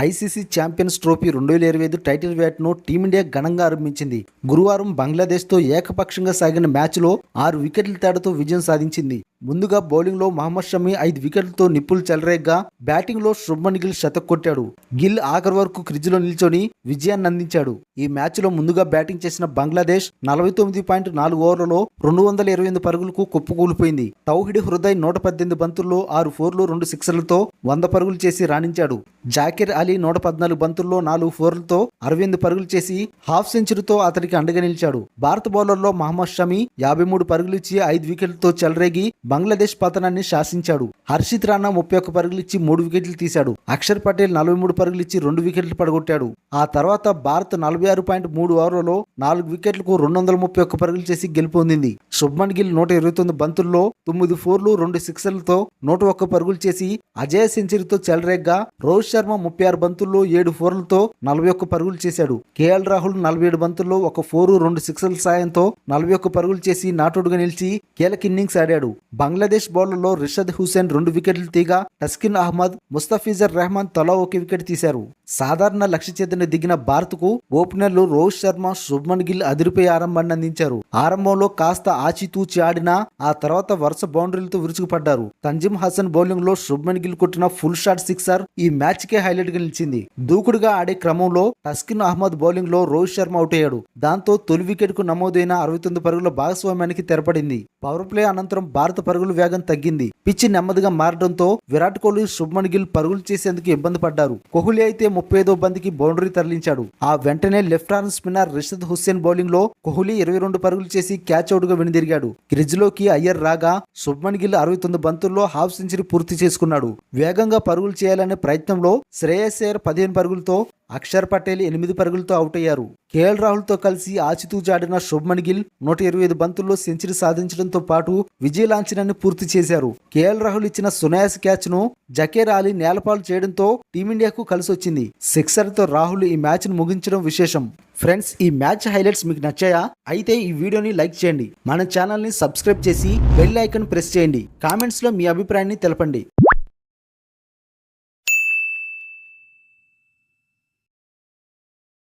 ICC champions trophy 2025 title వేటను team India ఘనంగా ఆరంభించింది. గురువారం బంగ్లాదేశ్తో ఏకపక్షంగా సాగిన మ్యాచ్లో 6 వికెట్ల తేడాతో విజయం సాధించింది. ముందుగా బౌలింగ్లో మహమ్మద్ షమి 5 వికెట్లతో నిప్పులు చెలరేగ్గా, బ్యాటింగ్లో శుభ్మన్ గిల్ శతక్ కొట్టాడు. గిల్ ఆఖరి వరకు క్రిజ్లో నిల్చొని విజయాన్ని అందించాడు. ఈ మ్యాచ్లో ముందుగా బ్యాటింగ్ చేసిన బంగ్లాదేశ్ 49.4 ఓవర్లలో 228 పరుగులకు కుప్పకూలిపోయింది. తౌహిద్ హృదయ్ 118 బంతుల్లో 6 ఫోర్లు 2 సిక్సర్లతో 100 పరుగులు చేసి రాణించాడు. జాకిర్ అలీ 114 బంతుల్లో 4 ఫోర్లతో 68 పరుగులు చేసి హాఫ్ సెంచరీతో అతడికి అండగా నిలిచాడు. భారత బౌలర్లో మహమ్మద్ షమి 53 పరుగులిచ్చి 5 వికెట్లతో చెలరేగి బంగ్లాదేశ్ పతనాన్ని శాసించాడు. హర్షిత్ రాణా 31 పరుగులిచ్చి 3 వికెట్లు తీశాడు. అక్షర్ పటేల్ 43 పరుగులిచ్చి 2 వికెట్లు పడగొట్టాడు. ఆ తర్వాత భారత్ 46.3 ఓవర్లలో 4 వికెట్లకు 231 పరుగులు చేసి గెలుపొందింది. శుభ్మన్ గిల్ 129 బంతుల్లో 9 ఫోర్లు 2 సిక్సర్లతో 101 పరుగులు చేసి అజేయ సెంచరీతో చెలరేగ్గా, రోహిత్ శర్మ 36 బంతుల్లో 7 ఫోర్లతో 41 పరుగులు చేశాడు. కేఎల్ రాహుల్ 47 బంతుల్లో 1 ఫోరు 2 సిక్సర్ల సాయంతో 41 పరుగులు చేసి నాటౌట్గా నిలిచి కీలక ఇన్నింగ్స్ ఆడాడు. బంగ్లాదేశ్ బౌలర్లో రిషద్ హుసేన్ 2 వికెట్లు తీగా, టస్కిన్ అహ్మద్, ముస్తఫిజర్ రెహమాన్ తలా 1 వికెట్ తీశారు. సాధారణ లక్ష్య ఛేదన దిగిన భారత్కు ఓపెనర్లు రోహిత్ శర్మ, శుభ్మన్ గిల్ అదిరిపోయే ఆరంభాన్ని అందించారు. ఆరంభంలో కాస్త ఆచితూచి ఆడినా ఆ తర్వాత వరుస బౌండరీలతో విరుచుకుపడ్డారు. తంజిమ్ హసన్ బౌలింగ్ లో శుభ్మన్ గిల్ కొట్టిన ఫుల్ షాట్ సిక్సర్ ఈ మ్యాచ్ కే హైలైట్ గా నిలిచింది. దూకుడుగా ఆడే క్రమంలో టస్కిన్ అహ్మద్ బౌలింగ్ లో రోహిత్ శర్మ అవుట్ అయ్యాడు. దాంతో తొలి వికెట్ కు నమోదైన 69 పరుగుల భాగస్వామ్యానికి తెరపడింది. పవర్ ప్లే అనంతరం భారత పరుగుల వేగం తగ్గింది. పిచ్ నెమ్మదిగా మారడంతో విరాట్ కోహ్లీ, శుభ్మన్ గిల్ పరుగులు చేసేందుకు ఇబ్బంది పడ్డారు. కోహ్లీ అయితే 35వ బంతికి బౌండరీ తరలించాడు. ఆ వెంటనే left arm spinner Rishad Hussain bowling లో కోహ్లీ 22 పరుగులు చేసి క్యాచ్ అవుట్ గా వెనుదిరిగాడు. క్రిజ్ లోకి అయ్యర్ రాగా శుభ్మన్ గిల్ 69 బంతుల్లో హాఫ్ సెంచరీ పూర్తి చేసుకున్నాడు. వేగంగా పరుగులు చేయాలనే ప్రయత్నంలో శ్రేయస్ అయ్యర్ 15 పరుగులతో, అక్షర్ పటేల్ 8 పరుగులతో అవుట్ అయ్యారు. కేఎల్ రాహుల్ తో కలిసి ఆచితూచాడిన శుభ్మన్ గిల్ 125 బంతుల్లో సెంచరీ సాధించడంతో పాటు విజయ లాంఛనాన్ని పూర్తి చేశారు. కేఎల్ రాహుల్ ఇచ్చిన సునాయాస క్యాచ్ ను జకీర్ అలీ నేలపాలు చేయడంతో టీమిండియాకు కలిసొచ్చింది. సిక్సర్ తో రాహుల్ ఈ మ్యాచ్ ను ముగించడం విశేషం. ఫ్రెండ్స్, ఈ మ్యాచ్ హైలైట్స్ మీకు నచ్చాయా? అయితే ఈ వీడియోని లైక్ చేయండి, మన ఛానల్ ని సబ్స్క్రైబ్ చేసి బెల్ ఐకాన్ ప్రెస్ చేయండి. కామెంట్స్ లో మీ అభిప్రాయాన్ని తెలపండి.